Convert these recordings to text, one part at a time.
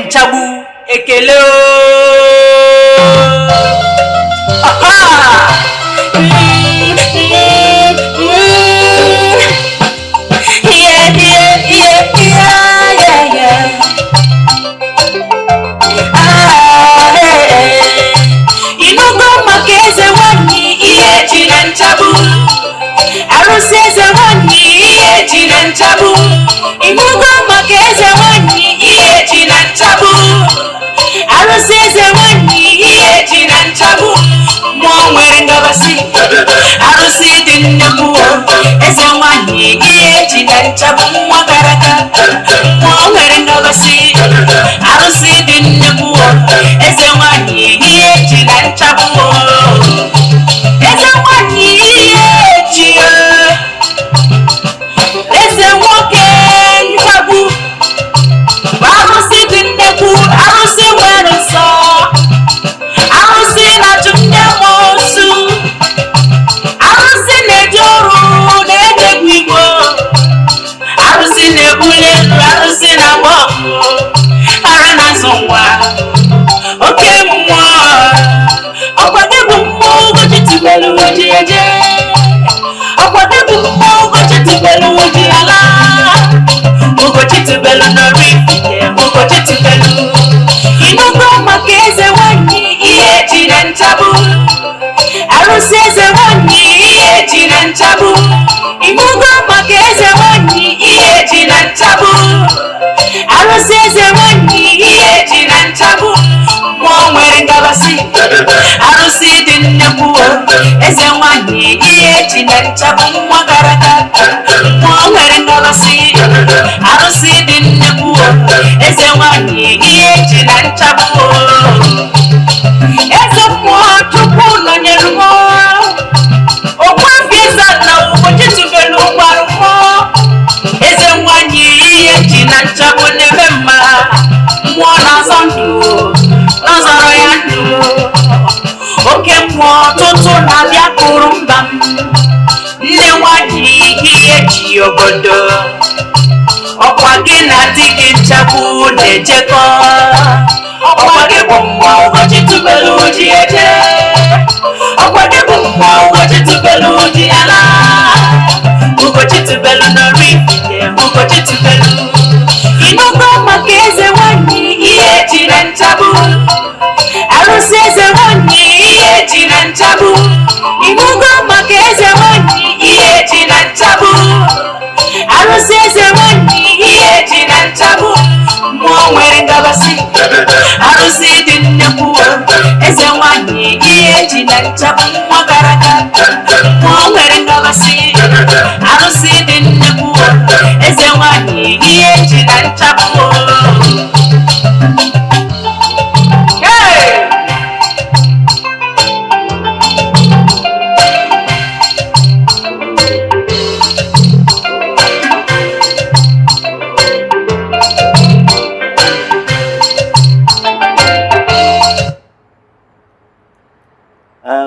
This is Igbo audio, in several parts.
nchagbu ekele ugochitubelu ugochitubelu oraifite ugochitubelu inugo maka eze nwanyị ihe jiri nchagbu arụsị eze nwanyị ihe jiri nchagbu inugo maka eze nwanyị ihe jiri nchagbu arụsị eze nwanyị ihe jiri nchagbu mmụọ nwere ngabasị arụsị dị nnekwu eze nwanyị ihe jiri nchagbu nwa gara aga mmụọ nwere ngabasị arụsị dị nnekwu eze nwanyị ihe jiri nchagbu eze mmụọ chukwu nọnyere m Ogbuefi Eze-Ana ugochitubelu gwara m eze nwanyị ihe ji na nchagbu n'ebe mma mmụọ na-azọ ndụ n'ọzọrọ ya ndụ oke mmụọ ọtụtụ na-abịa kụrụ mba m nne nwanyị ihe ji obodo ọkwa gị na di gị nchagbu na-ejekọ ọkwa gị bụ mmụọ ugochitubelu ji eje ọkwa gị bụ mmụọ ugochitubelu ji ala ugochitubelu oraifite ugochitubelu inugo maka eze nwanyị ihe jiri nchagbu arụsị eze nwanyị ihe jiri nchagbu inugo maka eze nwanyị ihe jiri nchagbu arụsị eze nwanyị ihe jiri nchagbu mmụọ nwere ngabasị arụsị dị nnekwu eze nwanyị ihe jiri nchagbu nwa gara aga mmụọ nwere ngabasị arụsị dị nnekwu eze nwanyị ihe jiri nchagbu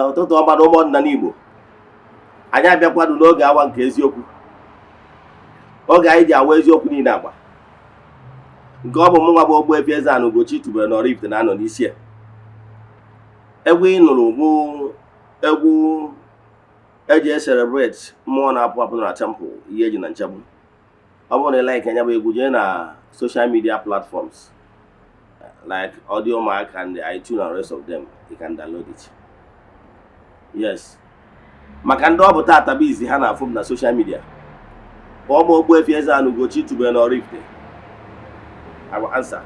ụtụtụ ọma na ụmụnna n'Igbo anyị abịakwado n'oge awa nke eziokwu oge anyị ji awa eziokwu niile agba nke ọ bụ mụ nwa bụ Ogbuefi Eze-Ana ugochitubelu na oraifite na-anọ n'isi ya. Egwu ị nụrụ bụ egwu eji celebrate mmụọ na-apụ apụ na temple ihe eji na nchagbu. Ọ bụrụ na ị like anya bụ egwu jee na social media platforms like Audiomack and iTunes and rest of them, you can download it. Yes, maka ndị ọ bụ tata bụ izi ha na-afụ m na social media ọ bụ Ogbuefi Eze-Ana ugochitubelu na oraifite. I will answer.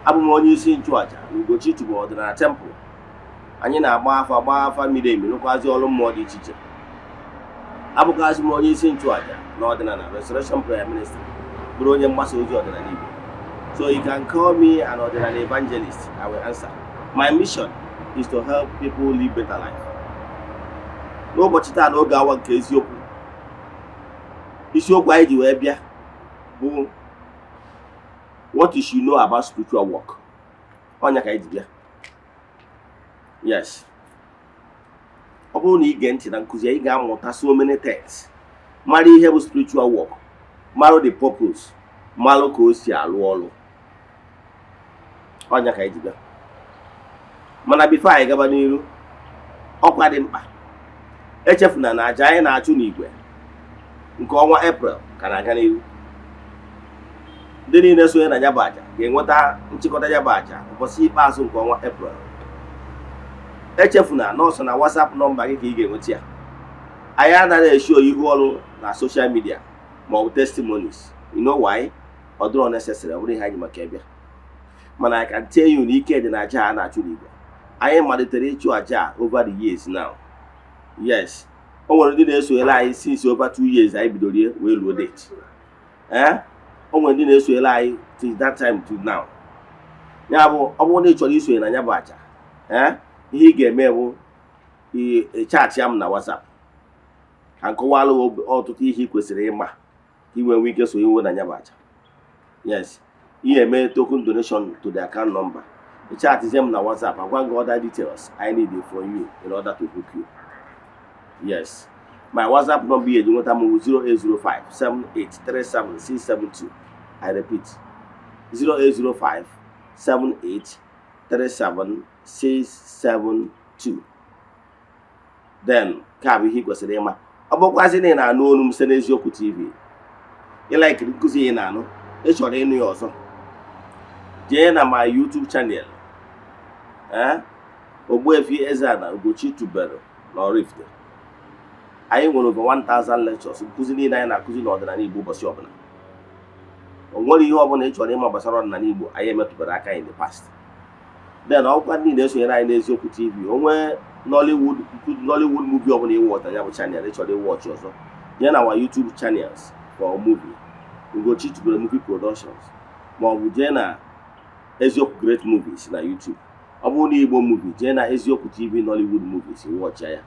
Abụ m onye isi nchụaja ugochitubelu ọdịnala temple. Anyị na-agba afa miri emi rụkwazi ọrụ mmụọ dị iche iche. Abụkwazi m onye isi nchụaja na ọdịnala Restoration Prayer Ministry, bụrụ onye mgbasa ozi ọdịnala Igbo. So you can call me an ordinary evangelist. I will answer. My mission is to help people live better life. N'ụbọchị taa n'oge awa nke eziokwu, isiokwu anyị ji wee bịa bụ what you should know about spiritual work. Onya ka anyị ji bịa. Yes. Ọ bụrụ na ị gee ntị na nkụzi ị ga-amụta so many things. Mara ihe bụ spiritual work, mara the purpose, mara ka o si alụ ọrụ. ọnya ka anyị ji bịa. Mana bifo anyị gaba n'iru, ọkwa dị mkpa echefuna na aja anyị na-achụ n'igwe nke ọnwa Eprel ka na-aga n'iru. Ndị niile sonye na ya bụ aja ga-enweta nchịkọta ya bụ aja ụbọchị ikpeazụ nke ọnwa Eprel. Echefuna nọọsụ na WhatsApp nọmba gị ka ị ga-enweta ya. Anyị anaghị esho ihu ọrụ na social media ma ọ bụ testimonies. You know why? Ọ dịrọ necessary, ọ bụrụ ihe anyị maka ịbịa. Mana I can tell you na ike dị na aja a na-achụ n'igwe. Anyị malitere ịchụ aja over the years now. Yes, o nwere ndị na-esonyere anyị since over 2 years anyị bidoro wee ruo date. O nwere ndị na-esonyere anyị since that time to now. Ya bụ ọ bụrụ na ị chọrọ isonye na ya bụ aja, ihe ị ga-eme bụ chat ya m na WhatsApp ka nkọwalụ ọtụtụ ihe ị kwesịrị ịma ka ị nwee ike sonye iwe na ya bụ aja. Yes, ihe eme token donation to the account number. The chat is them na WhatsApp. I'm going to other details I need it for you in order to book you. Yes, my WhatsApp number is 0805 7837 672. I repeat, 0805 7837 672. Then, ka bụ ihe kwesịrị ịma. Ọ bụkwazị na ị na-anụ olu m site n'Eziokwu TV. Ị like nkụzi ị na-anụ, ị chọrọ ịnụ ya ọzọ, jee na my YouTube channel. Ogbuefi Eze-Ana, ugochitubelu na oraifite. Anyị nwere over 1000 lectures nkụzi niile anyị na-akụzi n'ọdịnala Igbo ụbọchị ọbụla. O nwere ihe ọbụla ị chọrọ ịma gbasara ọdịnala Igbo anyị emetụbara aka in the past. Then ọkwa ndị na-esonyere anyị n'Eziokwu TV, o nwee Nollywood movie ọbụla ịwọta ya bụ channel ị chọrọ ịwọchị ọzọ, jee na our YouTube channels for movie Ugochitubelu movie productions, ma ọ bụ jee na Eziokwu Great Movies na YouTube. Ọ bụrụ na Igbo movie, jee na Eziokwu TV Nollywood movies wọchịa ya.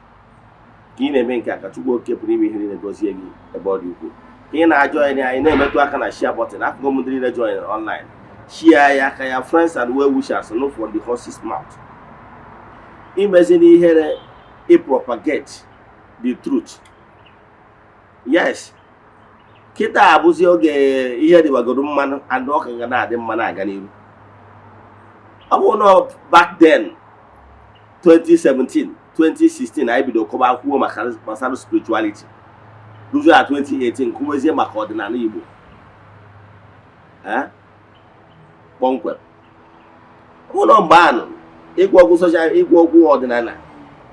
Ka ị na-eme nke a ka Chukwu oke pụrụ ime ihe niile gozie gị ebe ọ dị ukwuu. Ka ị na-ajoin anyị na-emetụ aka na share button, afọ m ndị niile join online, share ya ka ya friends and well wishers know from the horse's mouth. Imezi n'ihere propagate the truth. Yes, kịta abụzi oge ihe dịwagoro mmanụ and ọ ka ga na-adị mma na-aga n'ihu. Ọ bụ na back then 2017 2016 anyị bido kọba akwụkwọ maka gbasara spirituality. Ruzie na 2018 kwuwezie maka ọdịnala Igbo. Kpọmkwem. Ụlọ mgbe anụ ịgwọ ọgwụ social, ịgwọ ọgwụ ọdịnala,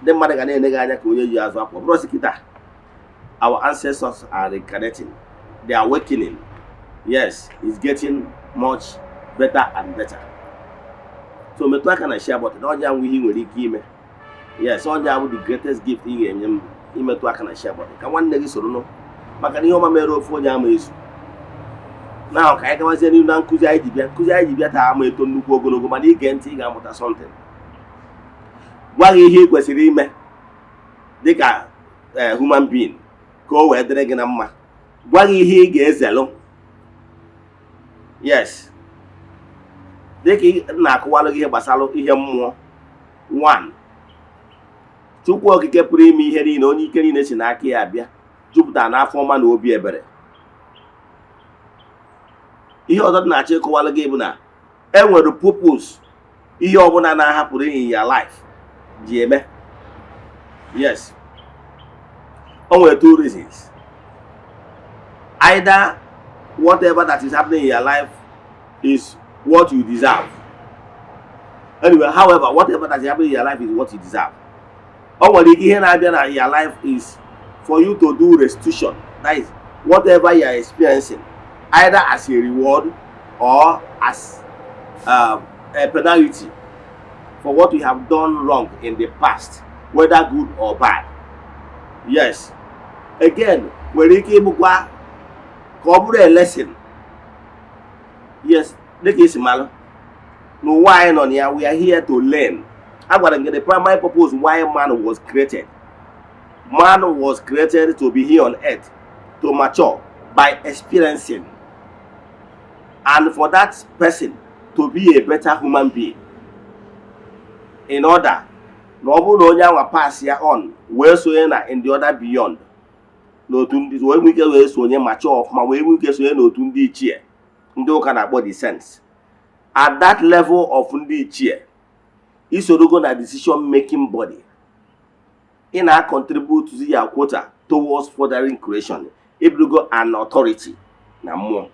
ndị mmadụ ga na-enye gị anya ka onye ji azụ akwa. Bụrụ kịta, our ancestors are reincarnating, they are awakening. Yes, it's getting much better and better. So metụ aka na share button, onye ahụ ihe ị nwere ike ime. Yes, onye ahụ the greatest gift ị ga-enye m, imetụ aka na share button ka nwanne gị soro nụ, maka na ihe ọma mere ofu onye ama ezu. Na ka anyị gawazie n'ihu na nkụzi anyị ji bịa taa ama eto nnukwu ogologo, mana ige ntị ị ga-amụta something. Gwa gị ihe ị kwesịrị ime dịka human being ka o wee dịrị gị na mma. Gwa gị ihe ị ga-ezelụ. Yes, dịka na-akụwalụ gị ihe gbasara ihe mmụọ. 1, Chukwu okike pụrụ ime ihe niile, onye ike niile si n'aka ya abịa, jupụtara n'afọ ọma na obi ebere. Ihe ọzọ dị na-achọ ịkọwalụ gị bụ na enwere purpose ihe ọbụla na-ahapụrụ in your life ji eme. Yes, o nwere 2 reasons. Either whatever that is happening in your life is what you deserve. Anyway, however, whatever that is happening in your life is what you deserve. O nwere ike ihe na-abịa na your life is for you to do restitution. That is, whatever you are experiencing, either as a reward or as a penalty for what you have done wrong in the past, whether good or bad. Yes, again, nwere ike ịbụkwa ka ọ bụrụ a lesson. Yes, dịka isi malụ n'ụwa anyị nọ na ya, we are here to learn. I gwara gị the primary purpose why man was created. Man was created to be here on earth, to mature by experiencing, and for that person to be a better human being. In order na ọ bụrụ na onye anwa pass ya on wee sonye na in the other beyond, n'otu ndị wee nwee ike wee sonye mature ọfụma, wee nwee ike sonye n'otu ndị ichie ndị ụka na-akpọ the saints. at that level of ndị ichie isorogo na decision making body ị na-contribute to your quota towards furthering creation, ịbụrụgo an authority na mmụọ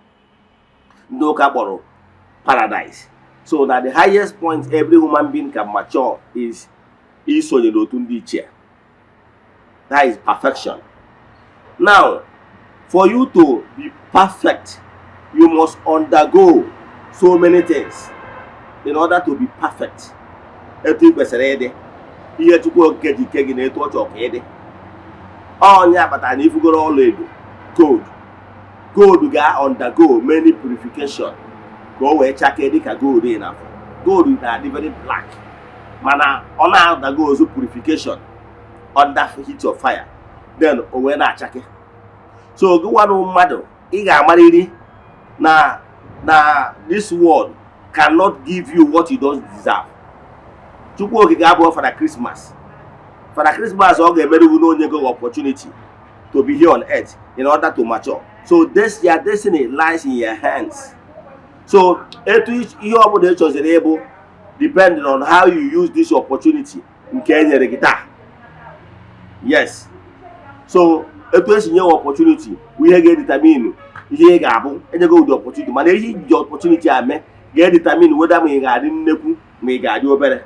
ndị ụka kpọrọ paradise. So na the highest point every human being can mature is isonye n'otu ndị ichie. That is perfection. Now, for you to be perfect, you must undergo so many things in order to be perfect. Etu i kwesịrị ịdị, ihe Chukwu Okike ji kee gị na etu ọ chọrọ ka ịdị. Onye akpatara na ifugoro ọla edo gold ga-undergo many purification ka o wee chakee dịka gold ị na-afọ. Gold na-adị very black, mana ọ na-undergo ozu purification under heat of fire, then o wee na-achake. So gụwanụ mmadụ, ị ga-amarịrị na this world cannot give you what you don't deserve. Chukwu Okike abụọ Father Christmas. Father Christmas ọ ga-emerewu n'onye go opportunity to be here on earth in order to mature. So this your destiny lies in your hands. So etu ihe ọ bụla ị chọziri ịbụ depending on how you use this opportunity nke e nyere gị taa. Yes. So etu esi nye opportunity bụ ihe ga-determine ihe ị ga-abụ. Enyego ụdị opportunity, mana ihe iji opportunity a mee ga-determine whether ma ị ga-adị nnekwu ma ị ga-adị obere.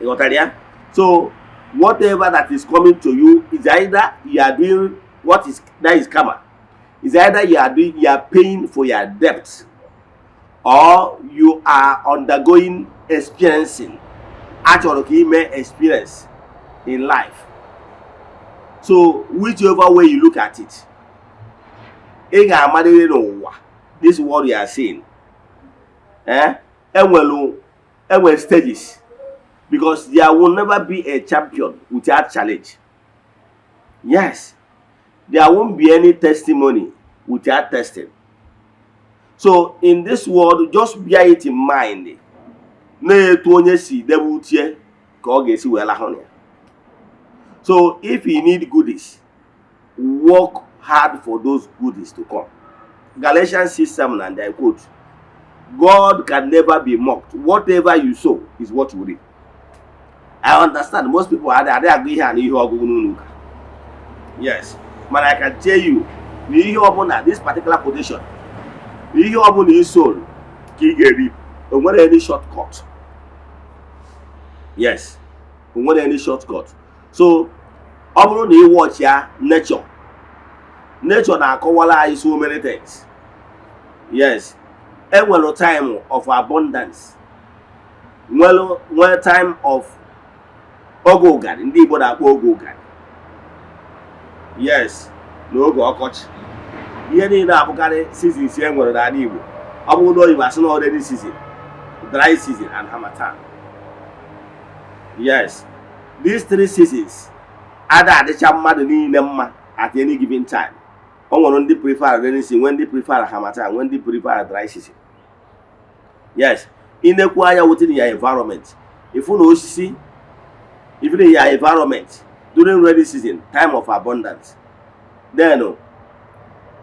You got ya? So whatever that is coming to you is either you are doing that is karma. Is either you are paying for your debt, or you are undergoing experiencing actually experience in life. So whichever way you look at it, this is what you are saying. And stages. Because there will never be a champion without challenge. Yes. There won't be any testimony without testing. So in this world, just bear it in mind. So if you need goodies, work hard for those goodies to come. Galatians 6:7, and I quote, God can never be mocked. Whatever you sow is what you reap. I understand most people are agree here. Yes, but I can tell you, this particular position, is soul, don't want any shortcut. Yes, don't want any shortcut. So, you watch ya nature. Nature na akọwala so many things. Yes, and when a time of abundance, when time of ogogan, ndị Igbo na-akpọ ogogan. Yes, n'oge ọkọchị. Ihe niile abụkarị seasons e nwere n'ala Igbo. Ọ bụrụ na oyibo asị na rainy season, dry season, and harmattan. Yes, these three seasons adịcha mmadụ niile mma at any given time. O nwere ndị prefer rainy season, when they prefer harmattan, when they prefer dry season. Yes, inekwu anya within your environment. Ifu na osisi, even in your environment during rainy season, time of abundance, then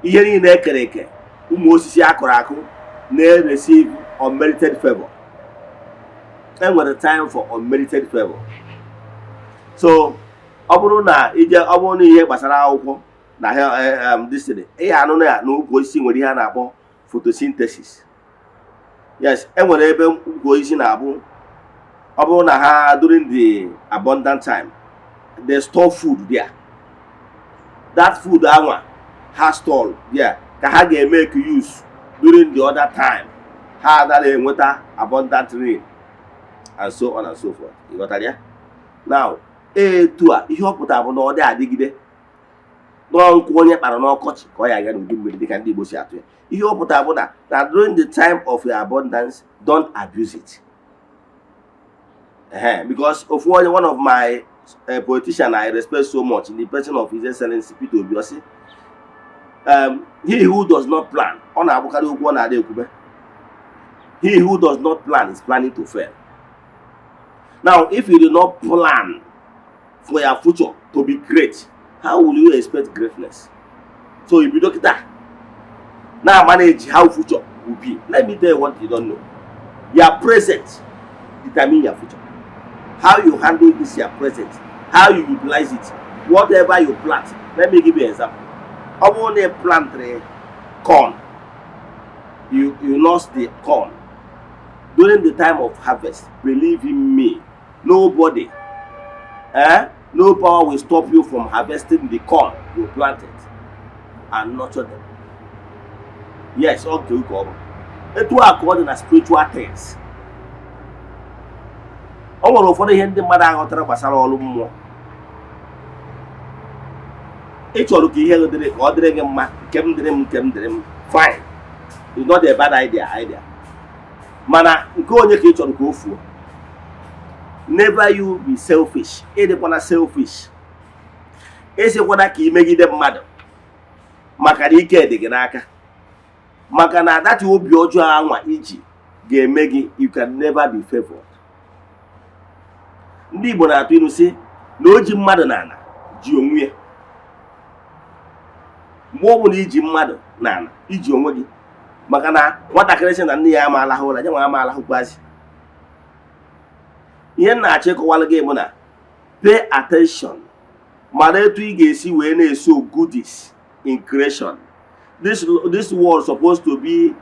ihe niile ekere eke ụmụ osisi akụrụ akụ na-receive unmerited favor. And when the time for unmerited favor. So ọ bụrụ na ihe gbasara akwụkwọ na destiny, anụ na ukwu osisi nwere ihe a na-akpọ photosynthesis. Yes, enwere ebe ukwu osisi na-abụ during the abundant time, they store food there. That food has stored there. Ka ha ga-make use during the other time. Ha that abundant rain, and so on and so forth. You got that? Now, ihe ọpụta bụ na ọ dị adịgide. N'ọnkụ onye kpara n'ọkọchị ka ọ ya aga n'udu mmiri dịka ndị Igbo si atụ ya. Ihe ọpụta bụ na during the time of your abundance, don't abuse it. Because of one of my politicians I respect so much in the person of His Excellency Peter Ogbuefi, he who does not plan, he who does not plan is planning to fail. Now, if you do not plan for your future to be great, how will you expect greatness? So if you don't now manage how future will be. Let me tell you what you don't know. Your present determine your future. How you handle this your present, how you utilize it, whatever you plant. Let me give you an example. I want to plant corn. You lost the corn during the time of harvest. Believe in me, nobody, no power will stop you from harvesting the corn you planted and nurture them. Yes, okay, come. It will according to spiritual things. O nwere ụfọdụ ihe ndị mmadụ aghọtara gbasara ọrụ mmụọ. Ị chọrọ ka ihe dịrị ka ọ dịrị gị mma, nke m dịrị m, fine. It's not a bad idea. Mana nke onye ka ị chọrọ ka o fuo. Never you be selfish. Ịdịkwana selfish. Esikwana ka imegide mmadụ maka na ike dị gị n'aka. Maka na dati obi ọjọọ anwa iji ga-eme gị, you can never be favored. Ndị Igbo na-atụ ilu sị na o ji mmadụ n'ala ji onwe ya. Mgbe ọ bụla iji mmadụ n'ala iji onwe gị, maka na nwatakịrị sị na nne ya ama alahụ ụra, ya nwa ama alahụkwazi. Ihe m na-achọ ịkọwara gị bụ na pay attention, mara etu ị ga-esi wee na-eso goodies in creation. This world supposed to be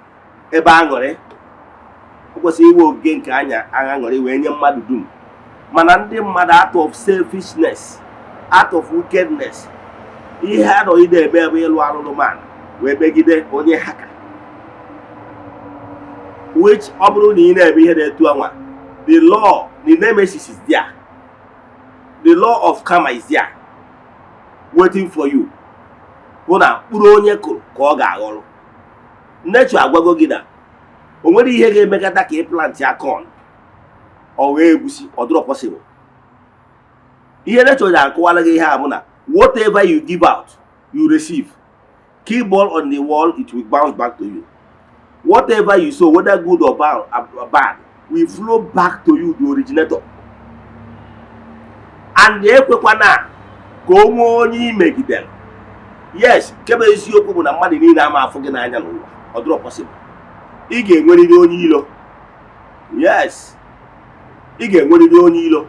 ebe aṅụrị. O kwesịrị iwe oge nke anya aṅụrị wee nye mmadụ dum. Mana ndị mmadụ out of selfishness, out of wickedness, ihe ha nọ ide eme ebe ịlụ arụrụmanụ wee megide onye ha ka. Which ọ bụrụ na ị na-eme ihe na-etu anwa, the law, the nemesis is there. The law of karma is there, waiting for you. Bụ na mkpụrụ onye kụrụ ka ọ ga-aghọrọ. Nature agwago gị na o nwere ihe ga-emekata ka ị plant ya corn ọ wee egusi, ọ dịrọ possible. Ihe nature ga-akọwara gị ihe a bụ na whatever you give out, you receive. Keep ball on the wall, it will bounce back to you. Whatever you sow, whether good or bad, will flow back to you, the originator. And ekwekwana ka o nwee onye imegidere. Yes, kebe eziokwu bụ na mmadụ niile ama afọ gị n'anya n'ụwa, ọ dịrọ possible. Ị ga-enwerịrị onye ilo. Yes, ị ga-enwerịrị onye ilo.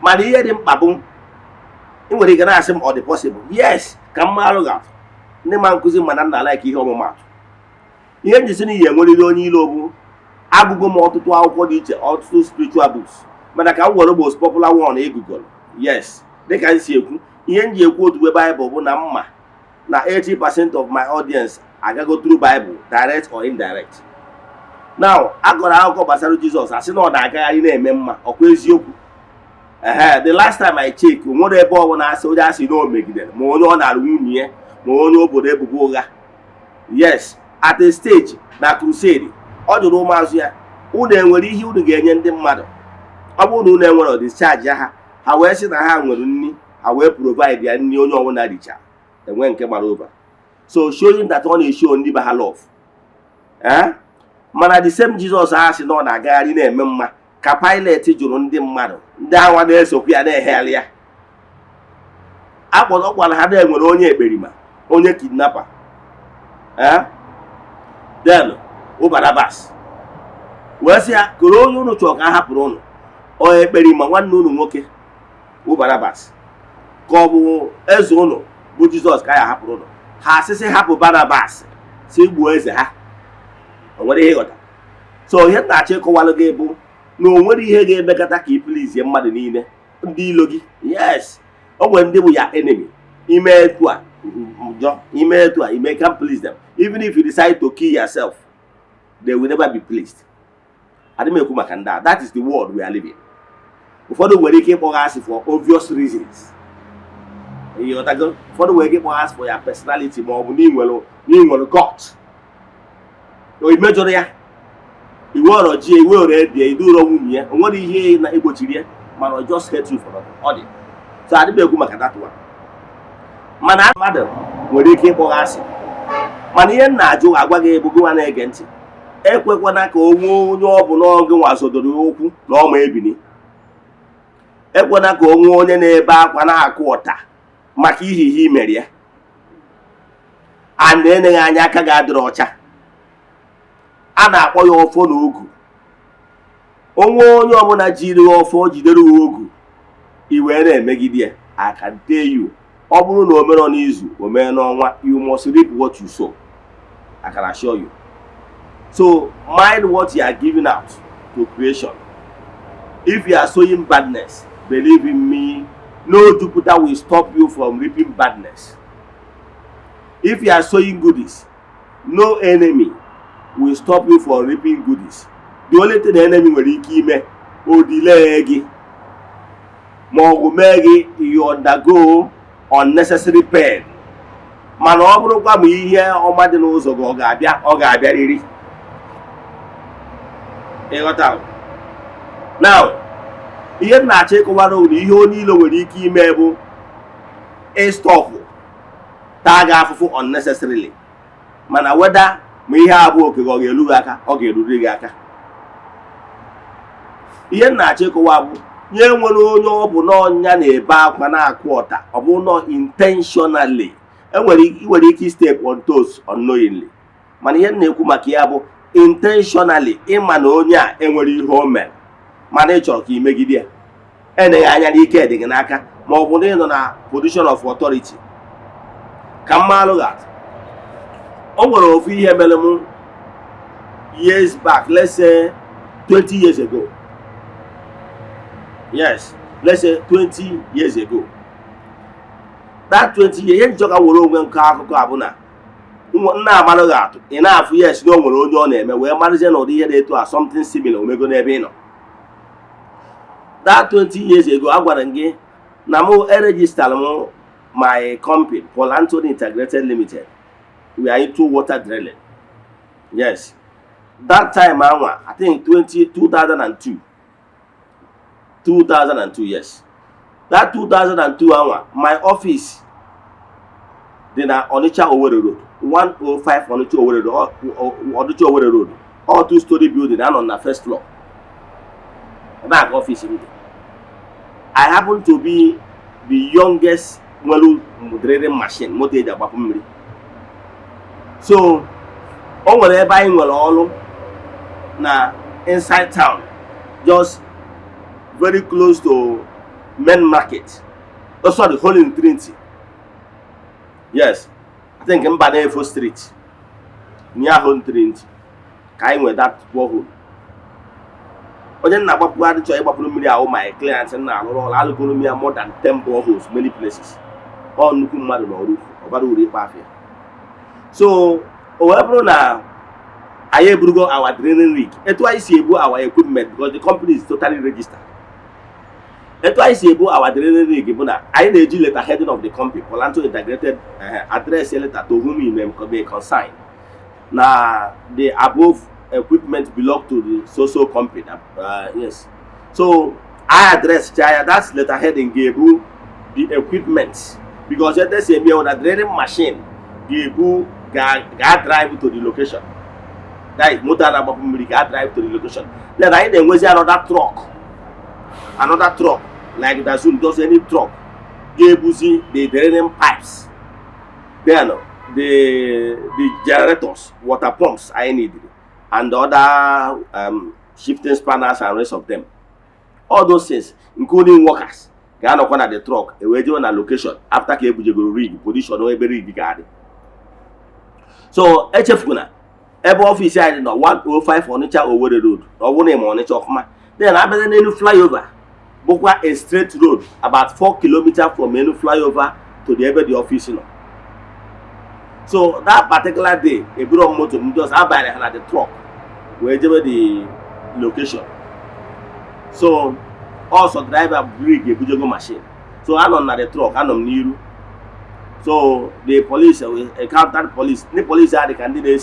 Mana ihe dị mkpa bụ ị nwere ike na-asị m ọ dị possible. Yes, ka mma arụ ga ndị ma nkụzi mana nna like ihe ọmụmatụ. Ihe njisi na ihe enwerịrị onye ilo bụ agụgụ m ọtụtụ akwụkwọ dị iche, ọtụtụ spiritual books. Mana ka m were most popular one egugoro. Yes, dịka m si ekwu, ihe m ji ekwu otu Bible bụ na mma na 80% of my audience agago through Bible, direct or indirect. Now, agụrụ akụkọ gbasara Jizọs asị na ọ na-agagharị na-eme mma, ọkwa eziokwu. The last time I check, nwere ebe ọ bụla asị onye asị na o megidere, ma onye ọ na-alụ nwunye ya, ma onye obodo ebubo ụgha. Yes, at a stage na crusade, ọ jụrụ ụmụazụ ya, unu enwere ihe unu ga-enye ndị mmadụ? Ọ bụrụ na unu enwere discharge ha wee sị na ha nwere nri, ha wee provide ya nri onye ọbụla richa, enwe nke gbara over. So showing that ọ na-eshow ndị be ha love. Mana the same Jesus ha sị na ọ na-agagharị na-eme mma ka Pilate jụrụ ndị mmadụ, ndị awa na-esokwu ya na-ehegharị ya. Akpọrọkwara ha na-enwere onye ekperima, onye kidnapper. Then Barnabas wee sị ya, koro onye unu chọrọ ka a hapụrụ unu, onye ekperima nwanne unu nwoke Barnabas, ka ọ bụ eze unu bụ Jizọs ka ya hapụrụ unu? Ha asịsị hapụ Barnabas si gbuo eze ha. O nwere ihe ịghọta. So ihe na-achọ ịkọwalụ gị bụ na o nwere ihe ga-emekata ka ị please mmadụ niile, ndị ilo gị. Yes, o nwere ndị bụ ya enemy. Ime etu a, you can please them. Even if you decide to kill yourself, they will never be pleased. Adịm ekwu maka ndị a. That is the world we are living. Ụfọdụ nwere ike ịkpọga asị for obvious reasons. Ụfọdụ nwere ike ịkpọga asị for your personality, ma ọ bụ n'inwere gut. O imejọrọ ya, iwe ọrọ ji, iwe ọrọ ebie, idu ụrọ nwunye ya, o nwere ihe na-egbochiri ya, mana ọ just hate you for nothing. Ọ dị. So adịm ekwu maka that one. Mana mmadụ nwere ike ịkpọga asị. Mana ihe na-ajụ agwa gị bụ gị nwa na-ege ntị, ekwekwana ka o nwee onye ọ bụ n'oge nwa zodoro okwu na ọma ebini. Ekwena ka o nwee onye na-ebe akwa na-akụ ụta maka ihe ihe imere ya. And enyeghị anya aka ga-adịrị ọcha. a na-akpọ ya ọfọ na ogu. Onye ọbụla jiri ọfọ jidere ogu iwe na-emegide ya, I can tell you, ọ bụrụ na o mere n'izu o mere n'ọnwa, you must reap what you sow. I can assure you. So mind what you are giving out to creation. If you are sowing badness, believe in me, no Jupiter will stop you from reaping badness. If you are sowing goodies, no enemy will stop you from reaping goodies. The only thing the enemy will ime o delay gị, ma ọ mee gị you undergo unnecessary pain. Mana ọ bụrụkwa ma ihe ọma dị n'ụzọ gị ọ ga-abịarịrị. Ịghọta? Now, ihe m na-achọ ịkọwara unu ihe onye ilo nwere ike ime bụ ịstọpụ taa gị afụfụ unnecessarily. Mana weda ma ihe abụọ oke ọ ga-eru gị aka, ọ ga-eruri gị aka. Ihe m na-achọ ịkọwa bụ nye nwere onye ọ bụ n'ọnya na-ebe akwa na-akụ ọta, ọ bụ nọ intentionally. Enwere ike step on toes unknowingly. Mana ihe m na-ekwu maka ya bụ intentionally, ịma na onye a enwere ihe o mere mana ị chọrọ ka imegide ya, eneghị anya n'ike dị gị n'aka, ma ọ bụ na ị nọ na position of authority. Ka m malụ gị atụ, o nwere ofu ihe mere m years back, let's say 20 years ago. Yes, let's say 20 years ago. That 20 years, ihe njọ ka were onwe nke akụkọ abụ na nna amalụ gị atụ, ị na-afụ yes na o nwere onye ọ na-eme, wee marịzie na ụdị ihe na-etu a something similar omego n'ebe ị nọ. That 20 years ago, I gwara gị na mụ registered my company, Paul Anthony Integrated Limited. We are into water drilling. Yes. That time, I think 2002. 2002, yes. That 2002, my office did na Onitsha Owerri Road, 105 Onitsha Owerri Road, all two-story building, and on the first floor. Back office in there. I happen to be the youngest drilling machine motor eji. So o nwere ebe anyị nwere ọrụ na inside town, just very close to main market. Oh, sorry, Holy Trinity. Yes, I think in Banefo Street, near Holy Trinity. Ka anyị nwere that borehole. Onye na-agbapụ adịchọ ịgbapụrụ mmiri ahụ my clients na-alụrụ ọrụ alụgoro m ya more than 10 boreholes, many places. Ọ nnukwu mmadụ na ọrụ ọbara uru ịkpa afịa. So o wee bụrụ na anyị eburugo our drilling rig, etu anyị si ebu our equipment because the company is totally registered. Etu anyị si ebu our drilling rig bụ na anyị na-eji letter heading of the company, Polanto Integrated, address letter to whom it may concern. Na the above equipment belong to the social company. Yes. So I address that's letter heading gave the equipment because they say me on a drilling machine gave drive to the location. That is motor drive to the location. Then I was another truck like that soon does any truck gave the drilling pipes. Then the generators, water pumps I needed, and the other shifting spanners and rest of them. All those things, including workers, can knock on at the truck, a radio on a location after Kebujo rig, position or every rig. So, HF every office I know 105 Onitsha Owerri Road, or one name on each of my. Then I better need to fly over. Bokwa a straight road, about 4 kilometers from any flyover to the office. So that particular day, a bit of motor just about at the truck, wherever the location. So also driver bring a Bujogo machine. So I'm on the truck, I'm on Niru. So the police, encountered police, the police are the candidate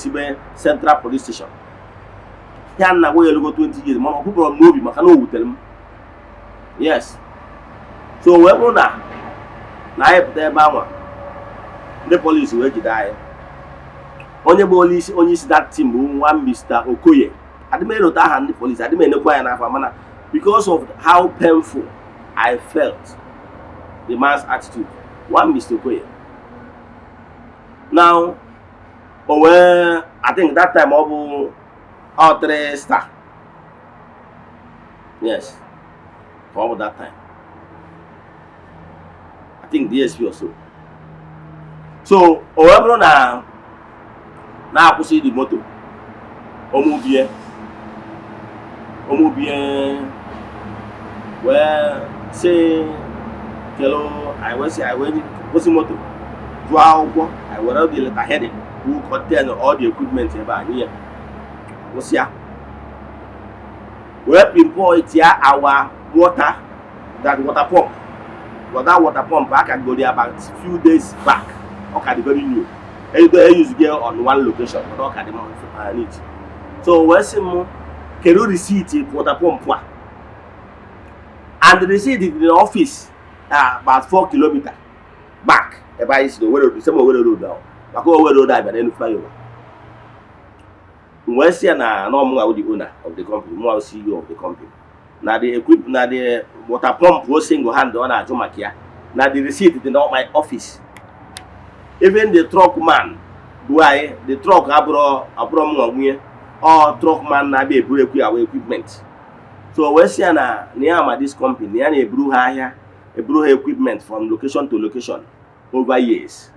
Central Police Station. Here now we go 20 years. More people are moving, I know tell them. Yes. So we're gonna now there mama. The police will die. Only police only that team one Mr. Okoye. I didn't know that the police. I didn't know why because of how painful I felt the man's attitude. One Mr. Okoye. Now, I think that time or 3-star. Yes, for that time. I think DSP or so. So, however, now I see the motor. Omubie. Well, say, hello, I went motor. I will be let ahead who contain all the equipment here. What's ya? We import here our water, that water pump. But that water pump I can go there about a few days back. Okay, very new. I used to get on one location, but okay, the month I need. So where's some can you receipt water pump? And the receipt is in the office about 4 kilometers back. If I see the way some way road now. I go away road I but then fly over. Where's na normal the owner of the company, more CEO of the company. Now the equipment, now the water pump was single hand on a Jomakia. Now the receipt is in my office. Even the truck man, why the truck abro or truck man na be break our equipment. So we see na near this company, near a brew hire, a brew equipment from location to location over years.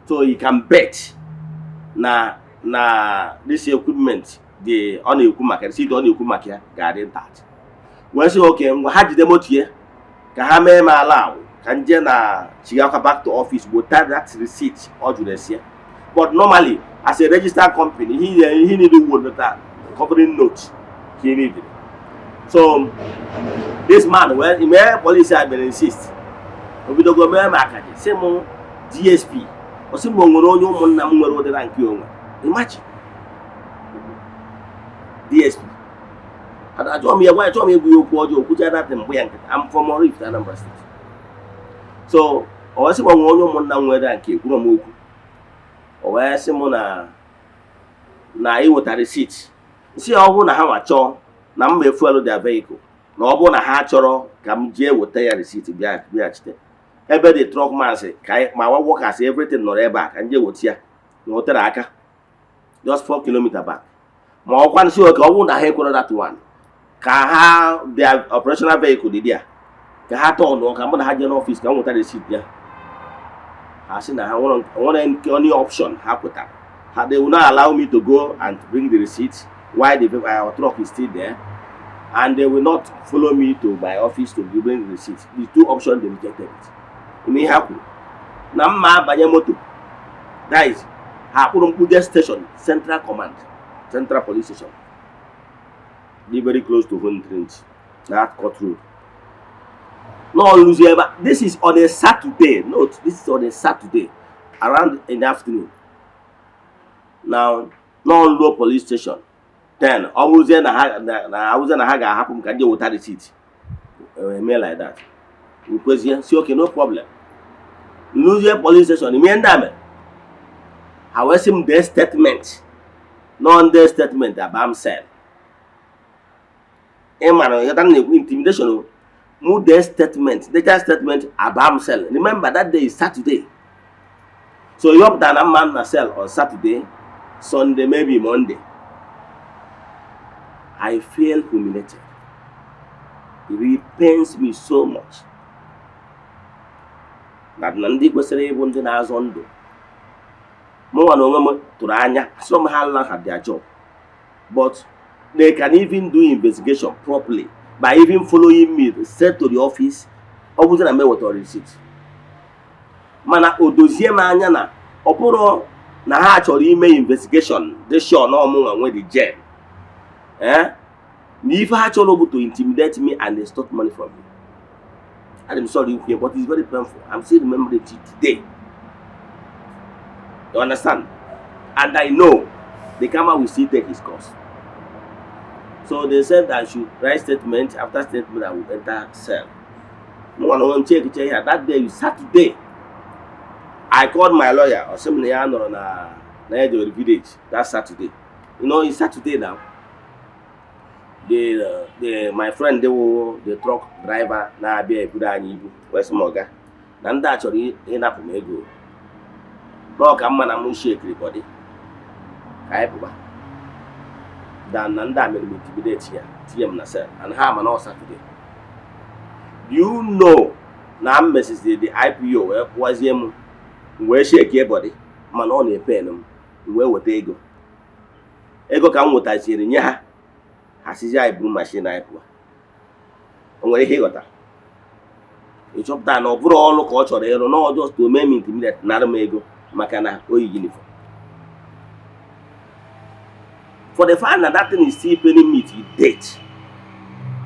So you can bet na this equipment the on the market, see the on the market garden that. We say okay, we had the demo here. Can have me allow. Can Jenna she go back to office without that receipt or to the year. But normally, as a registered company, he need to work that covering notes. He needed. So this man, well, the police have been insist. We don't go market. Same DSP. Or some imagine DSP. And I told me why I told me we will put that in I'm from Oraifite, Anambra State. So, I was one whether I keep Kuromoku. Or where Simona na with a receipt. See, I want to have a chore, number follow their vehicle. No one a hatcher, come jail with their receipt to be actually. Ever the truck man say, my work has everything not back, and you would see no teraka. Just 4 kilometers back. More one sure I won't have that one. Can their operational vehicle did there. Can have told no come on the office, come with the receipt there. I said, I want any option. How could that? They will not allow me to go and bring the receipts while our truck is still there, and they will not follow me to my office to bring the receipts. The two options they rejected it. It may happen. Namma Banyamoto. That is Hakurumpudia Station, Central Command, Central Police Station. Be very close to Home Trench, that court road. No, Louisiana. This is on a Saturday. Note, this is on a Saturday, around in the afternoon. Now, no low police station. Then, I was in a haga happen. Can you water the seat? Mail like that. Because here, see, okay, no problem. Louisiana police station. The main dame. I was him their statement. Non their statement about cell. Emmanuel, you done intimidation. Move their statement. They just statement about cell. Remember that day is Saturday. So you have done a man cell on Saturday, Sunday, maybe Monday. I feel humiliated. It pains me so much. That Nandi was able to Nazondo. More no to Ranya, somehow have their job. But they can even do investigation properly by even following me straight to the office. I wasn't a man with a receipt. Mana odozie manya na oporo na ha chori ime investigation they sure no mo when the jail if ha choro to intimidate me and they stole money from me. I'm sorry but it's very painful. I'm still remembering it today. You understand? And I know the camera will still take his course. So they said I should write statement. After statement I will enter cell. No one check here. That day is Saturday. I called my lawyer or somebody on the village that Saturday. You know, it's Saturday now. My friend, the truck driver, na be a Budani, West Moga. And that's already enough for me go. No, come on, I'm shake everybody. than and that may intimidate here. TM na cell and harm and all Saturday. Do you know now Mrs. the IPO was him where shake your body? Man on a pen where would they go? Ego come with I see in ya. Has his eye blue machine I put. And where he got that. You chop down overall culture, they don't know just to make me intimidate Naramego, Macana, or uniform. For the fact that that thing is still paying me to date,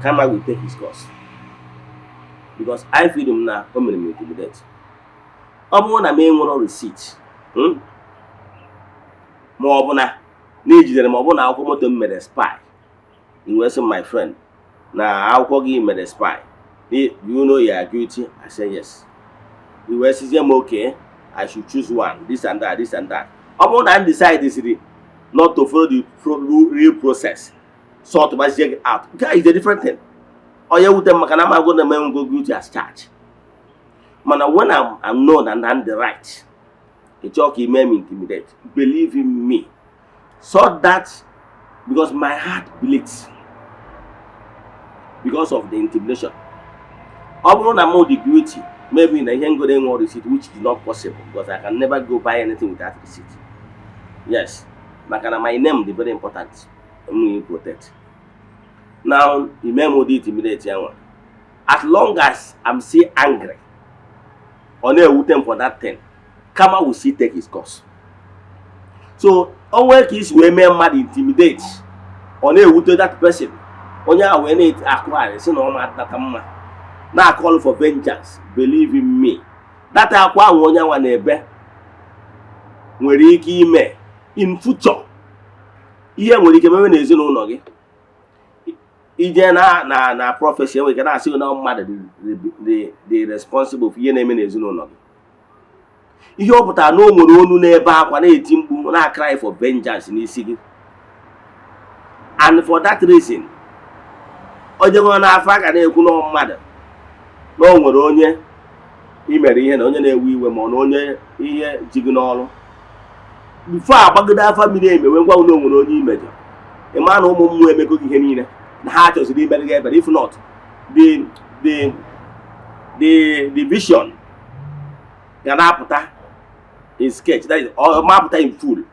Kama will take his course. Because I feel him now, come in me intimidate. I'm one I may want receipt. More bona, need them more bona, I'll come to me the spy. He wasn't my friend. Now I'll call him the spy. You know you are guilty? I say yes. He was okay. I should choose one. This and that, this and that. I'm going to decide this not to follow the real process. Sort of check out. Guys, it's a different thing. Or you would tell me, I'm going to go guilty as charged. Man, when I'm known and I'm the right, it's okay, may me intimidate. Believe in me. So that, because my heart bleeds because of the intimidation. I'm the guilty. Maybe in a young good receipt, which is not possible because I can never go buy anything without receipt. Yes, my name is very important. I'm protect. Now, the memo did intimidate. As long as I'm still angry, on a wooden for that thing, Kama will still take his course. So, always is where men mad intimidate on a wooden that person. On your when it acquires, you know, that now call for vengeance. Believe in me. That aqua one ebe nwere ike ime in future. Ihe nwere ike mewe n'ezinụlọ gị. Ije na prophecy we can asị na mmadụ the responsible for ihe na-eme n'ezinụlọ gị. Ihe ọ pụtara na o nwere onu n'ebe akwa na-eti mkpu na cry for vengeance n'isi gị. And for that reason, onye nọ n'afọ ga na-ekwu na mmadụ na o nwere onye imere ihe na onye na-ewe iwe ma ọ na onye ihe ji gị n'ọrụ. Before agbagide afa mmiri emewe ngwa ụlọ nwere onye imejọ. Ịma na ụmụ mmụọ emego gị ihe niile na ha chọziri imere gị ebere. If not, the vision ga na-apụta in sketch, that is or mapụta in full.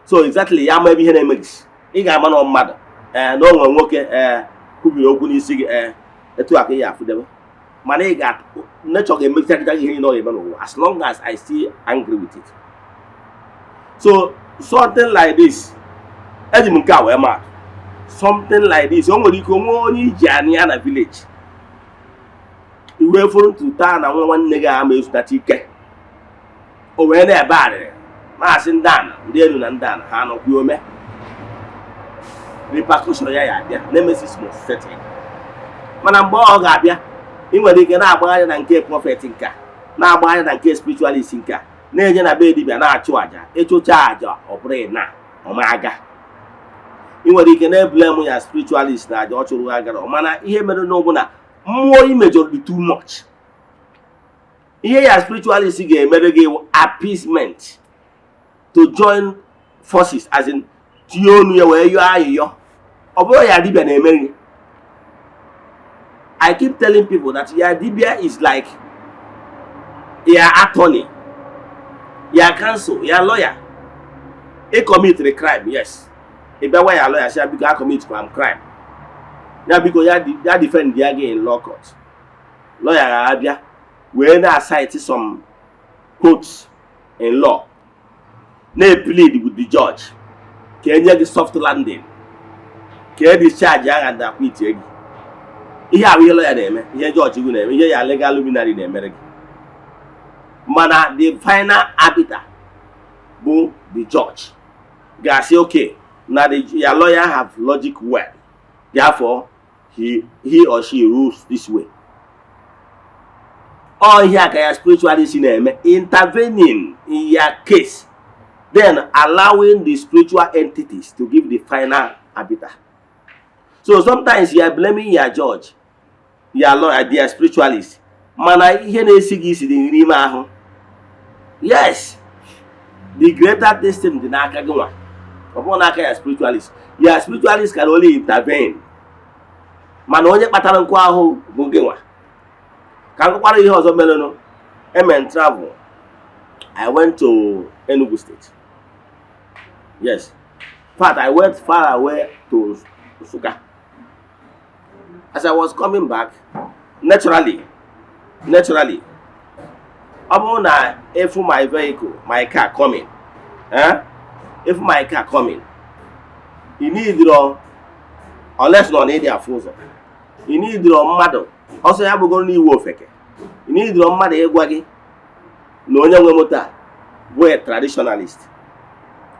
So exactly ya ma ebe ihe na-eme gị. Ị ga-ama na mmadụ na o nwere nwoke kwubiri okwu n'isi gị etu aka ya afụdebe. Mana ị ga nature ga-emegide ihe niile ọ ga-eme n'ụwa as long as I still angry with it. So something like this, something like this, only Eze-Ana na village. You wait for to town and one nigga amazed that he can. Oh, when they're bad, Mass and Dan, Denu and Dan, Han of Yome. Repercussion, Nemesis most setting. Manam Bogabia, even they can now buy and get prophet in car, now buy and get spiritualist in car. Na-enye baby na achụaja ịchụcha aja ọ bụrụ na ọmaga ị nwere ike na-eblame ya spiritualist na aja ọ chụrụ agara mana ihe mere n'ọbụ na mmụọ imejọrọ too much. Ihe ya spiritualist ga-emere gị appeasement to join forces as in tie onu ya wee yọọ ayịyọ ọ bụrụ ya dibia na-emere. I keep telling people that ya dibia is like ya attorney, your counsel, your lawyer. He commit the crime, yes. If that way your lawyer say because I commit crime. Now because you defend the again in law court. Lawyer Arabia, we now cite some quotes in law. They plead with the judge. Can you get soft landing? Can you discharge and acquit you? Here we lawyer name. Here judge you name. Here your legal luminary name. Mana the final arbiter, boom, the judge. They say, okay, now your lawyer have logic well. Therefore, he or she rules this way. Or here can spiritualist intervening in your case, then allowing the spiritual entities to give the final arbiter. So sometimes you are blaming your judge, your lawyer, their spiritualist. Mana ihe na-esigi isi dị n'ime ahụ. Yes, the greater destiny dị n'aka gị nwa. ọbụna n'aka ya spiritualist. Ya spiritualist can only intervene. Mana onye kpatara nkụ ahụ bụ gị nwa. Ka nkụkwara ihe ọzọ merenụ, emen travel. I went to Enugu State. Yes. In fact, I went far away to Nsukka. As I was coming back, naturally, if my vehicle, my car coming, if my car coming, you need unless no need their full, you need your mother. Also, I'm going to work. You need your mother. No young motor, we're traditionalist,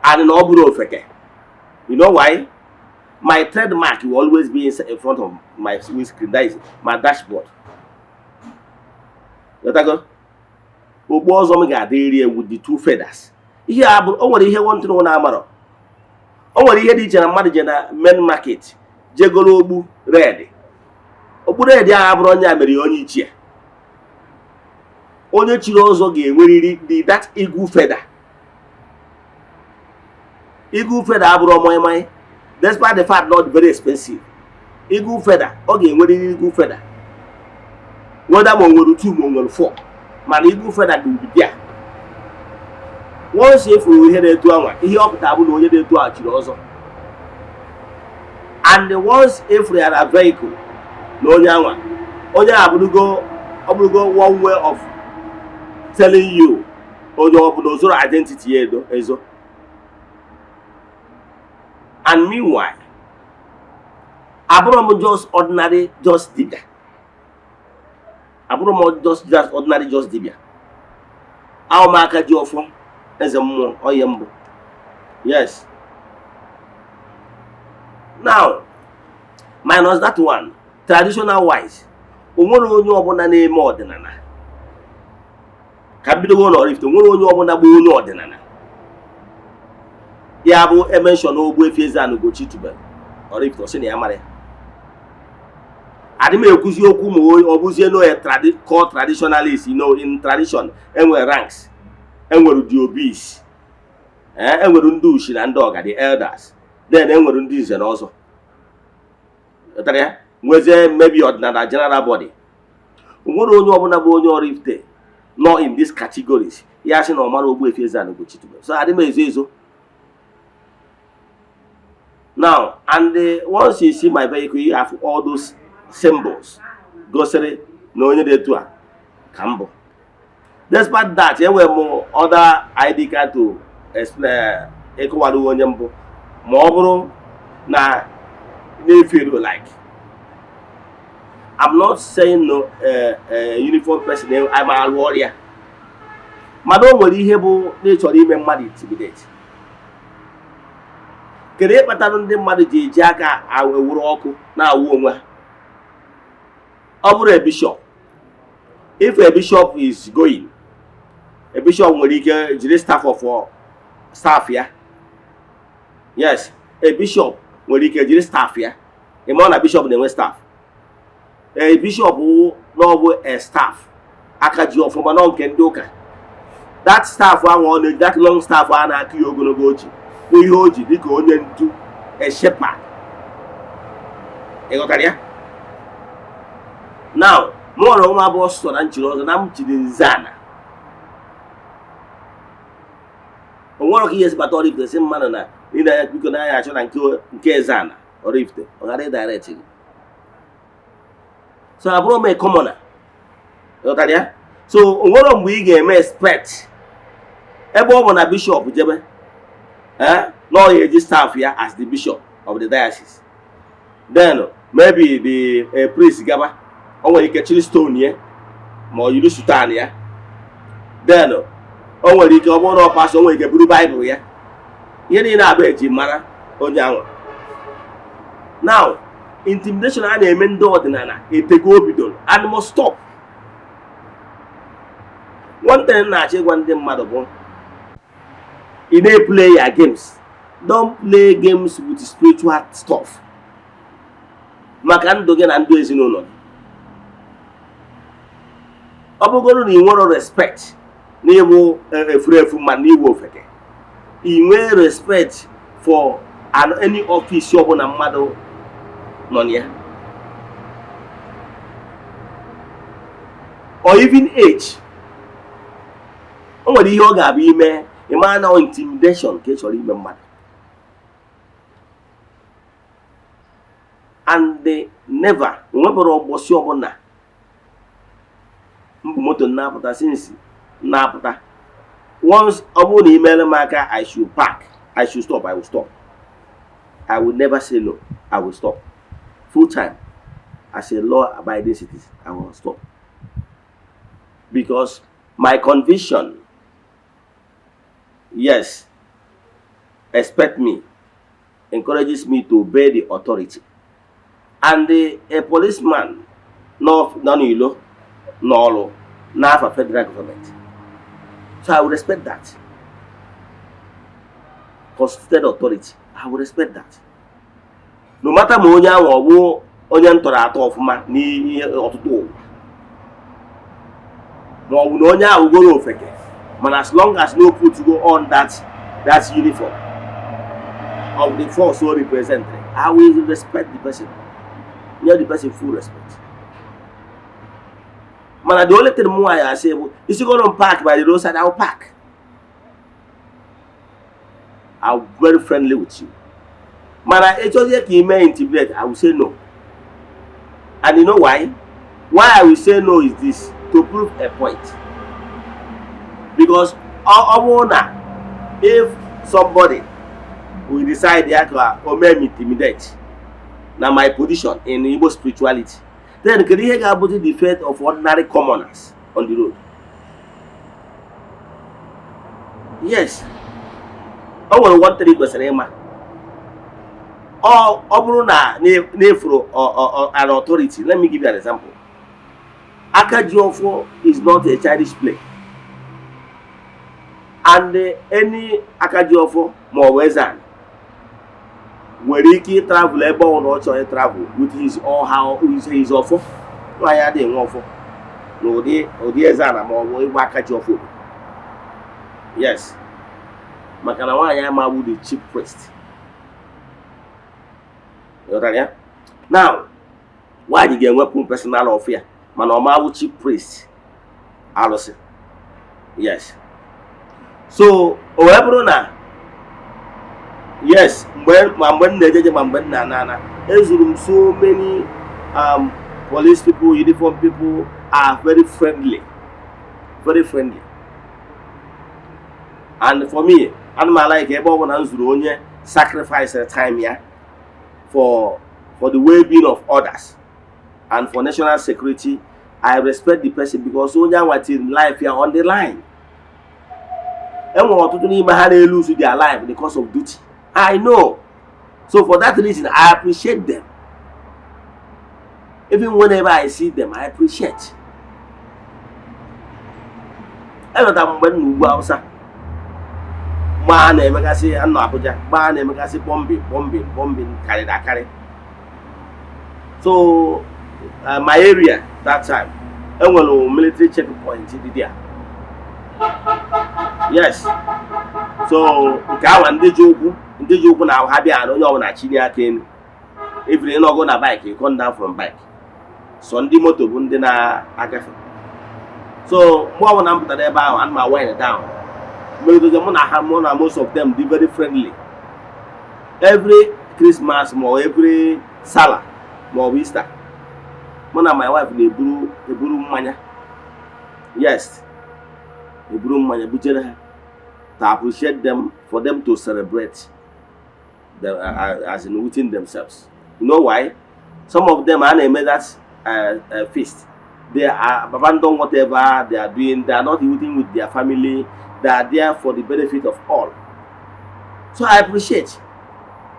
and no bro fake. You know why? My trademark will always be in front of my windscreen. That is my dashboard. Let I go. Obo zomi ga area with the two feathers. Ihe abu o nwere ihe one thing na amaro. O nwere ihe dị iche na mmadụ je na main market jegolo ogbu red. Ogbu red ya abụrụ onye mere onye ichie. Onye chiri ọzọ ga-enweriri that eagle feather. Eagle feather abụrụ moy despite the fact not very expensive. Eagle feather, ọ ga-enweriri eagle feather. Whether mo nwere 2 mo nwere 4. Man eagle feather ga be there. Once if we hear etu anwa, ihe ọpụta bụ na onye na-etu a chiri ọzọ. And once if we are a vehicle, na onye anwa, onye abụrụgo one way of telling you onye ọbụla ozoro identity ezo. And meanwhile, abụrụ m just ordinary just dibia. Abụrụ m just ordinary just dibia. Ahụ m aka ji ọfọ eze mmụọ onye mbụ. Yes. Now, minus that one, traditional wise, o nwere onye ọbụla na-eme ọdịnala. Ka bido na Oraifite, o nwere onye ọbụla bụ onye ọdịnala. Ya bụ mention Ogbuefi Eze-Ana ugochitubelu Oraifite ọsị na ya mara ya. Adị m ekwuzi okwu ma ọ bụzie no called traditionalist, you know, in tradition enwere ranks, enwere the obese, enwere ndị ushi na ndị ọga, the elders, then enwere ndị nze na ọzọ. Ọtara ya nwezie maybe ọdịnala general body. O nwere onye ọbụla bụ onye Oraifite not in these categories. Ya sị na ọ mara Ogbuefi Eze-Ana ugochitubelu. So adị m ezo. Now, and once you see my vehicle, you have all those symbols. Grocery, no onye dey to Cambo. Despite that, there were more other ID card to explain. Ekowadu onye mbụ. Ma ọ bụrụ na feel like. I'm not saying no uniform person. I'm a warrior. Mana o nwere ihe bụ na chọrọ ime mmadụ intimidate. Kere kpatara ndị mmadụ ji eji aka ewuru ọkụ na-awụ onwe ha. Ọ bụrụ a bishop. If a bishop is going, a bishop nwere ike jiri staff ya. Yes, a bishop nwere ike jiri staff ya. Ịma na bishop na-enwe staff. A bishop bụ a staff aka ji ọfụma na nke ndị ụka. That staff ahụ that long staff a na-akụ ya ogologo oji. Ihe o ji dịka onye ndu a shepherd. Ịghọtara ya? Now, more nwa bụ ọsọ na nchiri ọzọ na m chiri Eze-Ana. O nwere ka ihe si bata Oraifite si mmadụ na ị biko na ya achọ na nke Eze-Ana Oraifite ọ ghara direct gị. So abụrụ m a commoner. Ịghọtara ya? So o nwere mgbe ị ga-eme expect ebe ọ bụ na bishop jebe no he staff here as the bishop of the diocese. Then maybe the priest gaba o nwere ike chiri stone here ma yiri sultan ya. Then o nwere ike ọ bụrụ na pastor o nwere ike buru Bible ya. Ihe niile abụ eji mara onye ahụ. Now, intimidation a na-eme ndị ọdịnala etego bidoro and must stop. One thing na-achọ ịgwa ndị mmadụ bụ you dey play your games. Don't play games with spiritual stuff. Maka ndụ gị na ndụ ezinụlọ. Ọ bụgoro na ị nwere respect n'ịbụ efurefu ma n'iwu ofeke. Ị nwee respect for any office na mmadụ nọ ya, or even age. O nwere ihe ọ ga-abụ ime ịma na intimidation ka ị chọrọ ime mmadụ, and they never nwebụrụ ụbọchị ọbụla mbụ moto na-apụta since na-apụta once ọ bụrụ na imere m aka I should park, I should stop, I will stop. I will never say no. I will stop. Full time. As a law-abiding citizen, I will stop. Because my conviction, yes, expect me, encourages me to obey the authority. And a policeman, no, not a federal government. So I will respect that. Constituted authority. I will respect that. No matter ma onye ahụ ọ bụ onye ntọrọ atọ ọfụma n'ihe ọtụtụ ụwa, ma ọ bụ na onye ahụ goro ofeke, mana as long as no put go on that uniform of the force so represented, I will respect the person. Give the person full respect. Mana the only thing more I say is you go to park by the roadside, I will park. I'm very friendly with you. Man, it's just like you may intimidate. I will say no. And you know why? Why I will say no is this, to prove a point. Because if somebody will decide to intimidate, now my position in Igbo spirituality, then can you about the fate of ordinary commoners on the road? Yes. I will want to request an an authority. Let me give you an example. Akajiofo is not a childish play. And any Akajiofo more Eze-Ana where he travel or travel with his or how his offer. Why are they offer? No, the Eze-Ana more Akajiofo. Yes. Makanawa Yama would the chief priest. You know, now, why did you get personal affair? Manoma chief priest. Alose. Yes. So, Oebrona. Yes, when they did Nana, so many police people, uniform people are very friendly. Very friendly. And for me, and my like everyone sacrifice their time here for the well-being of others and for national security. I respect the person because only what in life here on the line. And we want to lose their life because of duty. I know. So for that reason, I appreciate them. Even whenever I see them, I appreciate. Every time when we go outside, man, I say, I'm not Abuja. Man, I say, bombing, carry. So, my area that time, I went to military checkpoint there. Yes. So, ndị joke na ha bịa onye ọbụla chini aka enu. If you not go na bike, you come down from bike. So ndị moto bụ ndị na-agafe. So, mgbe ọbụla m pụtara ebe ahụ, and my wind down. Most of them be very friendly. Every Christmas or every Salah or Easter, one of my wife they brew mania. Yes, they brew mania. To appreciate them, for them to celebrate as in within themselves. You know why? Some of them are made that feast. They are abandon whatever they are doing. They are not eating with their family. They are there for the benefit of all. So I appreciate.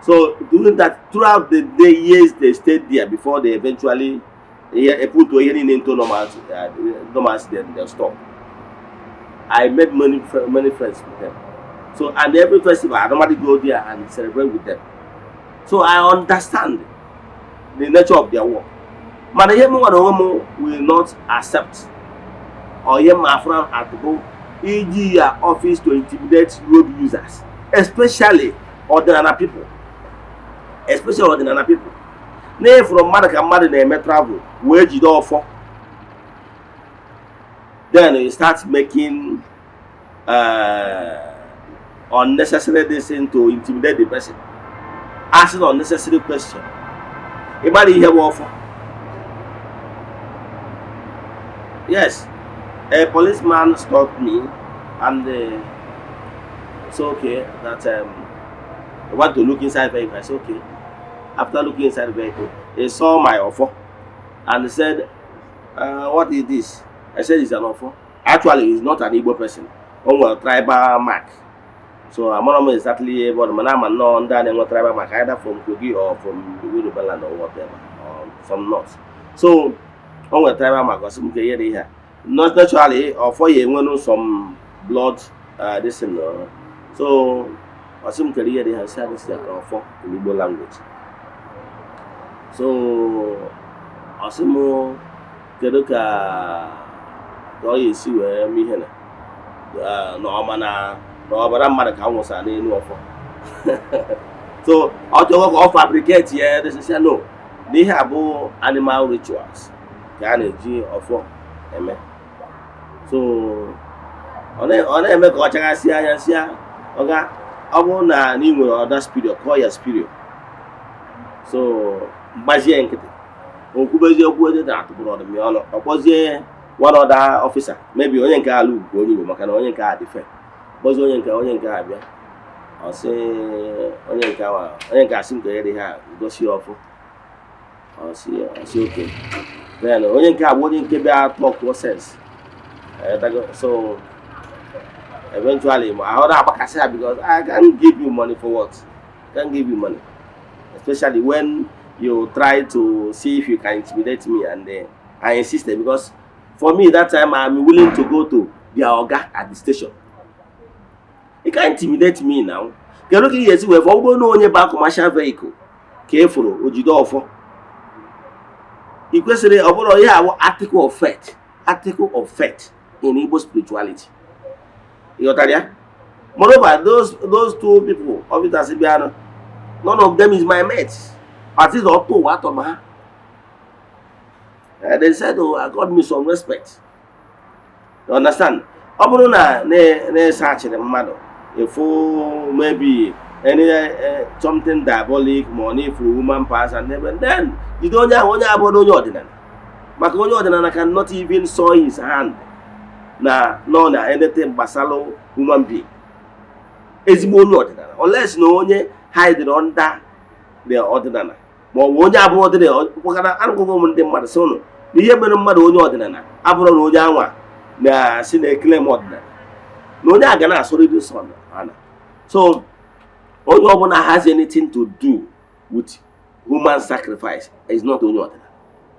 So doing that throughout the years they stayed there before they eventually put to any into normalcy, then they'll stop. I made many friends with them. So and every festival I normally go there and celebrate with them. So I understand the nature of their work. But will not accept or my friend at go EG office to intimidate road users, especially ordinary people, especially ordinary people. Nay from mmadụ ka mmadụ na-eme travel wee jide ọfọ. Then you start making unnecessary decision to intimidate the person, asking unnecessary question. Ibali ihe bụ ọfọ. Yes, a policeman stopped me and it's okay that I want to look inside the vehicle. I said okay. After looking inside the vehicle, he saw my offer and he said, what is this? I said it's an offer. Actually, he's not an Igbo person. Only a tribal mark. So I'm not exactly about the man and no under any tribal mark, either from Kogi or from the Yoruba land or whatever, or some north. So only a tribal mark or some here. Not naturally, or for you when some blood this and so or some career they have said this is an offer in Igbo language. So asimo kedu ka onye isi wee mee ihe na ọma na ọbara mmadụ ka nwụsa n'elu ọfọ. So ọ chọrọ ka ọ fabricate ya this no n'ihe abụ animal rituals ka a na-eji ọfọ eme. So ọ na-eme ka ọ chagasị anya si ya ọga ọ bụrụ na ị nwere other spirit call ya spirit. So mgbazie nkịtị okwubezi okwu ede na-atụbụrụ ọdụm ya ọnụ ọkpọzie one other officer maybe onye nke ala ugwu onye Igbo maka na onye nke a dị fe kpọzie onye nke a bịa ọ sị onye nke asị nke ede ha gosi ọfụ ọ sị oke then onye nke abụ onye nke bịa talk sense. So eventually I order agbakasị ha because I can't give you money for what? I can't give you money, especially when you try to see if you can intimidate me, and I insisted because for me that time I'm willing to go to their oga at the station. You can't intimidate me now. You're looking here see if we no onye ba commercial vehicle ka eforo ojide ofo. Ikwesịrị ọ bụrụ ihe awụ article of faith in Igbo spirituality. You got that? Moreover, those two people, officers Eze-Ana, none of them is my mates. At least or two, what on her? They said, oh, I got me some respect. You understand? Obruna ne search the matter. If maybe any something diabolic, money for woman pass and then you don't have only about ordinary. Makonyo ordinary cannot even saw his hand. No anything basalo human being. Ezigbo onye ordinary. Unless no onye hide under the ordinary. Ma onye abụ ọdịnala ọkpọkara anụgụgụ ndị mmadụ sị ụnụ na ihe mere mmadụ onye ọdịnala abụrụ na onye anwa na-asị na-ekele m ọdịnala na onye a ga na-asọrịrị nsọ ana. So onye ọbụla has anything to do with human sacrifice is not onye ọdịnala.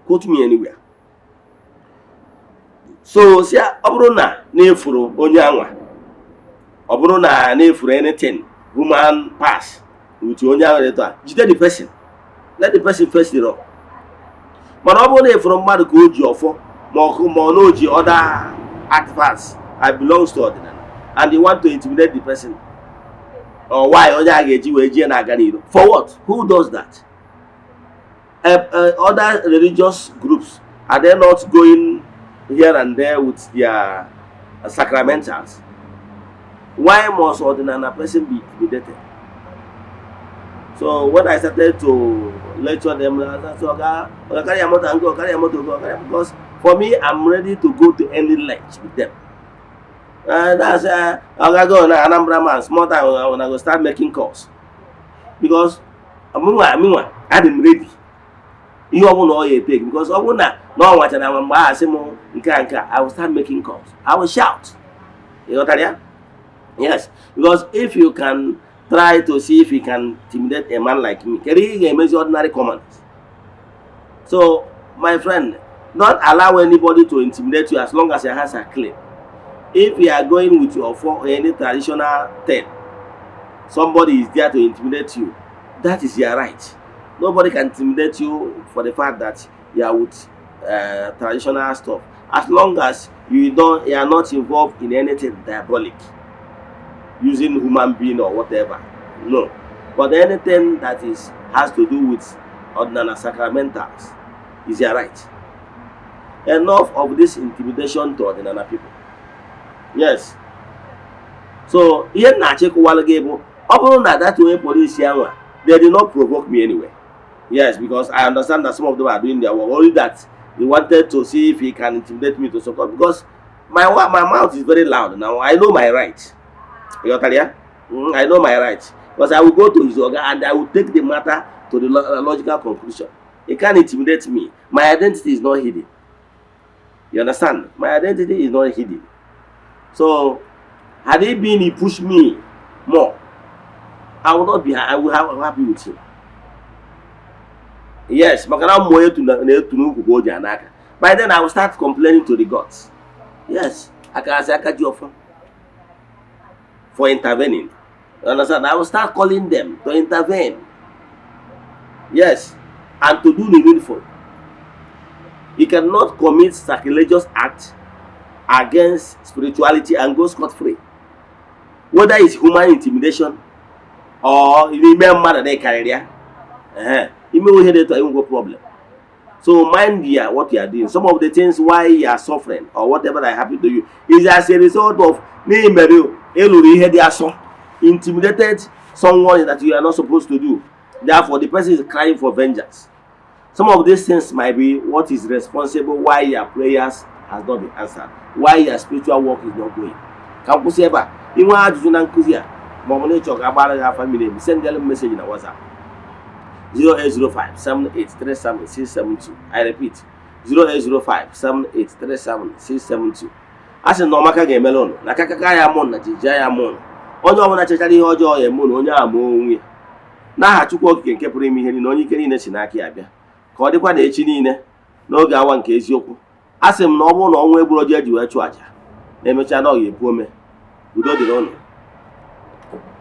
Quote me anywhere. So si ọ bụrụ na na-efuru onye anwa ọ bụrụ na na-efuru anything human pass with onye anwa eto jide the person. Let the person face the wrong. But if from mmadụ ka o ji ọfọ ma ọ na o ji other artifacts that belongs to ordinary and you want to intimidate the person or why onye a ga-eji wee jie na-aga n'iru for what? Who does that? Other religious groups, are they not going here and there with their sacramentals? Why must ordinary person be intimidated? So when I started to lecture them, I said, because for me, I'm ready to go to any length with them. That's I'm gonna go on Anambra man, small time when I go start making calls. Because I'm ready. You won't know you take because I will not watch and I will start making calls. I will shout. You know that? Yes, because if you can try to see if you can intimidate a man like me, carry a ordinary commands. So, my friend, don't allow anybody to intimidate you as long as your hands are clean. If you are going with your for any traditional thing, somebody is there to intimidate you, that is your right. Nobody can intimidate you for the fact that you are with traditional stuff, as long as you are not involved in anything diabolic, using human being or whatever. No, But anything that has to do with ordinary sacramentals is your right. Enough of this intimidation to ordinary people. Yes. So here na chekwala gebo. That way police here, they did not provoke me anyway. Yes, because I understand that some of them are doing their work. Only that they wanted to see if he can intimidate me to support, because my mouth is very loud now. I know my right. I know my right. Because I will go to his organ and I will take the matter to the logical conclusion. He can't intimidate me. My identity is not hidden. You understand? My identity is not hidden. So, had he been, he pushed me more, I will not be. I will have happy with him. Yes, by then I will start complaining to the gods. Yes, I can say I can do for intervening. You understand? I will start calling them to intervene. Yes, and to do the needful. You cannot commit sacrilegious act against spirituality and go scot-free. Whether it's human intimidation or you remember that they carry there, you may hear that to problem. So mind what you are doing. Some of the things why you are suffering or whatever that happened to you is as a result of intimidated someone that you are not supposed to do. Therefore, the person is crying for vengeance. Some of these things might be what is responsible why your prayers has not been answered, why your spiritual work is not going. Send them a message in WhatsApp. 0805-7837-672. I repeat, 0805-7837-672. As in Nomaka Gamelon, Nakakaya Mon, Jaya Mon. Only one that chechari hojo ya mon, onye amo. Na ha chukwu okike nke pụrụ ime ihe niile onye ike niile si n'aka ya bịa ka ọ dịkwa na echi niile n'oge awa nke eziokwu. Asị m na ọ bụrụ na ọnwa egburu ọjọọ ji wee chụ aja na emechaa na ọ ga-epu ome. Udo dịrị ọnụ.